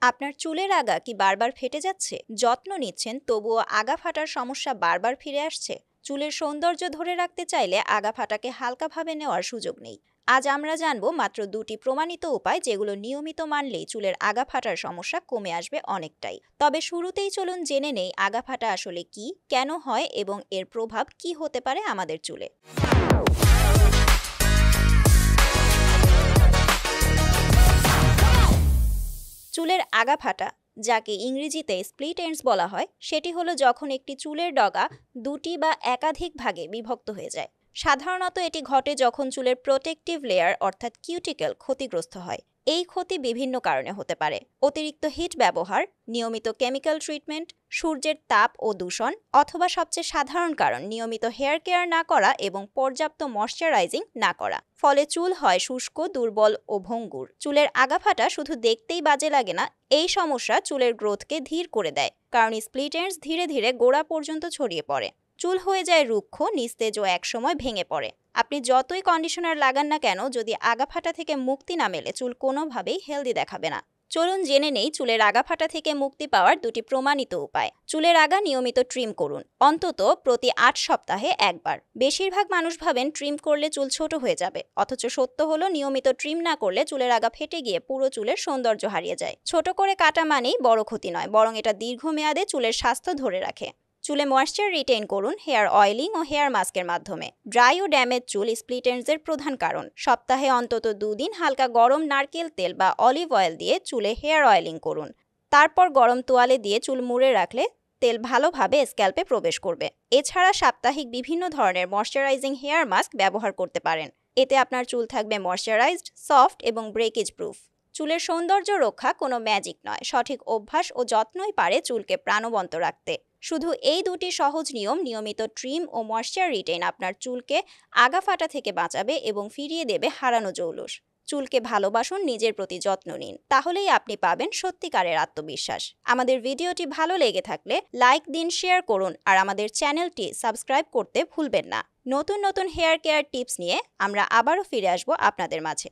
আপনার চুলের আগা কি বারবার ফেটে যাচ্ছে? যত্ন নিচ্ছেন তবুও আগা ফাটার সমস্যা বারবার ফিরে আসছে? চুলের সৌন্দর্য ধরে রাখতে চাইলে আগা ফাটাকে হালকাভাবে নেওয়ার সুযোগ নেই। আজ আমরা জানবো মাত্র দুটি প্রমাণিত উপায় যেগুলো নিয়মিত মানলেই চুলের আগা ফাটার সমস্যা কমে আসবে অনেকটাই। তবে শুরুতেই চলুন জেনে নেই আগা ফাটা আসলে কি, কেন হয় এবং এর প্রভাব কি হতে পারে আমাদের চুলে। চুলের আগা ফাটা, যাকে ইংরেজিতে স্প্লিট এন্ডস বলা হয়, সেটি হলো যখন একটি চুলের ডগা দুটি বা একাধিক ভাগে বিভক্ত হয়ে যায়। সাধারণত এটি ঘটে যখন চুলের প্রোটেক্টিভ লেয়ার অর্থাৎ কিউটিকল ক্ষতিগ্রস্ত হয়। এই ক্ষতি বিভিন্ন কারণে হতে পারে: অতিরিক্ত হিট ব্যবহার, নিয়মিত কেমিক্যাল ট্রিটমেন্ট, সূর্যের তাপ ও দূষণ, অথবা সবচেয়ে সাধারণ কারণ নিয়মিত হেয়ার কেয়ার না করা এবং পর্যাপ্ত ময়শ্চারাইজিং না করা। ফলে চুল হয় শুষ্ক, দুর্বল ও ভঙ্গুর। চুলের আগাফাটা শুধু দেখতেই বাজে লাগে না, এই সমস্যা চুলের গ্রোথকে ধীর করে দেয়, কারণ স্প্লিট এন্ডস ধীরে ধীরে গোড়া পর্যন্ত ছড়িয়ে পড়ে। চুল হয়ে যায় রুক্ষ, নিস্তেজ ও একসময় ভেঙে পড়ে। আপনি যতই কন্ডিশনার লাগান না কেন, যদি আগাফাটা থেকে মুক্তি না মেলে চুল কোনোভাবেই হেলদি দেখাবে না। চলুন জেনে নেই চুলের আগাফাটা থেকে মুক্তি পাওয়ার দুটি প্রমাণিত উপায়। চুলের আগা নিয়মিত ট্রিম করুন, অন্তত প্রতি ৮ সপ্তাহে একবার। বেশিরভাগ মানুষ ভাবেন ট্রিম করলে চুল ছোট হয়ে যাবে, অথচ সত্য হলো নিয়মিত ট্রিম না করলে চুলের আগা ফেটে গিয়ে পুরো চুলের সৌন্দর্য হারিয়ে যায়। ছোট করে কাটা মানেই বড় ক্ষতি নয়, বরং এটা দীর্ঘমেয়াদে চুলের স্বাস্থ্য ধরে রাখে। চুলে ময়েশ্চার রিটেইন করুন হেয়ার অয়েলিং ও হেয়ার মাস্কের মাধ্যমে। ড্রাই ও ড্যামেজ চুল স্প্লিট এন্ডসের প্রধান কারণ। সপ্তাহে অন্তত 2 দিন হালকা গরম নারকেল তেল বা অলিভ অয়েল দিয়ে চুলে হেয়ার অয়েলিং করুন। তারপর গরম তোয়ালে দিয়ে চুল মুড়ে রাখলে তেল ভালোভাবে স্ক্যাল্পে প্রবেশ করবে। এছাড়া সাপ্তাহিক বিভিন্ন ধরনের ময়শ্চারাইজিং হেয়ার মাস্ক ব্যবহার করতে পারেন। এতে আপনার চুল থাকবে ময়শ্চারাইজড, সফট এবং ব্রেকেজ প্রুফ। চুলের সৌন্দর্য রক্ষা কোনো ম্যাজিক নয়, সঠিক অভ্যাস ও যত্নই পারে চুলকে প্রাণবন্ত রাখতে। শুধু এই দুটি সহজ নিয়ম, নিয়মিত ট্রিম ও ময়েশ্চার রিটেইন, আপনার চুলকে আগা ফাটা থেকে বাঁচাবে এবং ফিরিয়ে দেবে হারানো জৌলুস। চুলকে ভালোবাসুন, নিজের প্রতি যত্ন নিন, তাহলেই আপনি পাবেন সত্যিকারের আত্মবিশ্বাস। আমাদের ভিডিওটি ভালো লেগে থাকলে লাইক দিন, শেয়ার করুন আর আমাদের চ্যানেলটি সাবস্ক্রাইব করতে ভুলবেন না। নতুন নতুন হেয়ার কেয়ার টিপস নিয়ে আমরা আবারও ফিরে আসবো আপনাদের মাঝে।